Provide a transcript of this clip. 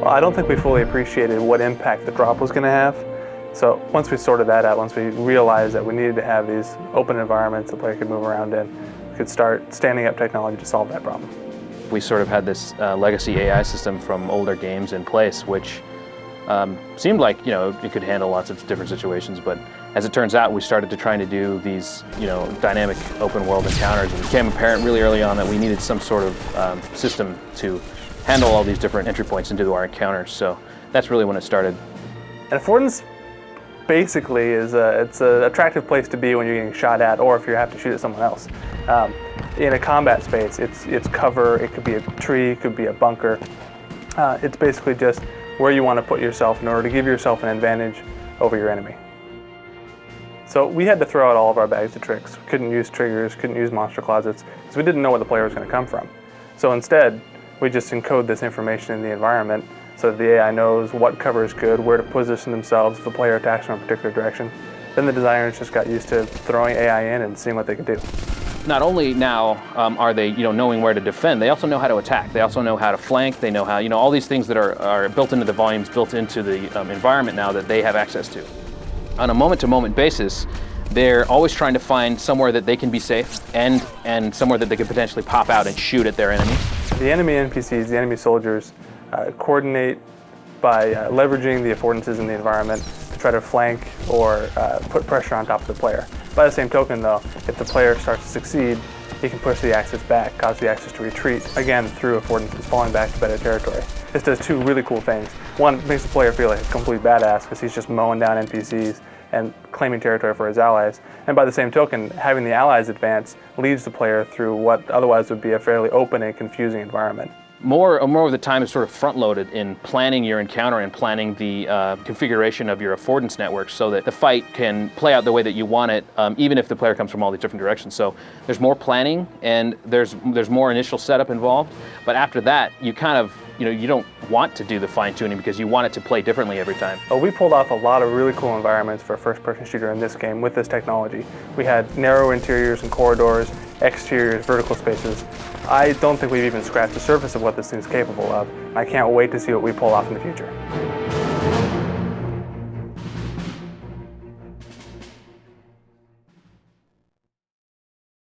Well, I don't think we fully appreciated what impact the drop was going to have. So once we sorted that out, once we realized that we needed to have these open environments the player could move around in, we could start standing up technology to solve that problem. We sort of had this legacy AI system from older games in place, which seemed like, it could handle lots of different situations, but as it turns out, we started to try to do these, dynamic open world encounters. It became apparent really early on that we needed some sort of system to handle all these different entry points into our encounters. So that's really when it started. And Affordance basically is it's an attractive place to be when you're getting shot at, or if you have to shoot at someone else. In a combat space, it's cover. It could be a tree, it could be a bunker. It's basically just where you want to put yourself in order to give yourself an advantage over your enemy. So we had to throw out all of our bags of tricks. We couldn't use triggers, couldn't use monster closets, because we didn't know where the player was going to come from. So instead, we just encode this information in the environment so that the AI knows what cover is good, where to position themselves if the player attacks from a particular direction. Then the designers just got used to throwing AI in and seeing what they could do. Not only now are they, knowing where to defend, they also know how to attack. They also know how to flank. They know how, all these things that are built into the volumes, built into the environment now that they have access to. On a moment-to-moment basis, they're always trying to find somewhere that they can be safe and somewhere that they can potentially pop out and shoot at their enemies. The enemy NPCs, the enemy soldiers, coordinate by leveraging the affordances in the environment to try to flank or put pressure on top of the player. By the same token, though, if the player starts to succeed, he can push the axis back, cause the axis to retreat, again through affordances, falling back to better territory. This does two really cool things. One, it makes the player feel like a complete badass because he's just mowing down NPCs and claiming territory for his allies. And by the same token, having the allies advance leads the player through what otherwise would be a fairly open and confusing environment. More of the time is sort of front-loaded in planning your encounter and planning the configuration of your affordance network so that the fight can play out the way that you want it, even if the player comes from all these different directions. So there's more planning and there's more initial setup involved. But after that, you kind of, you don't want to do the fine-tuning because you want it to play differently every time. Well, we pulled off a lot of really cool environments for a first-person shooter in this game with this technology. We had narrow interiors and corridors, exteriors, vertical spaces. I don't think we've even scratched the surface of what this thing's capable of. I can't wait to see what we pull off in the future.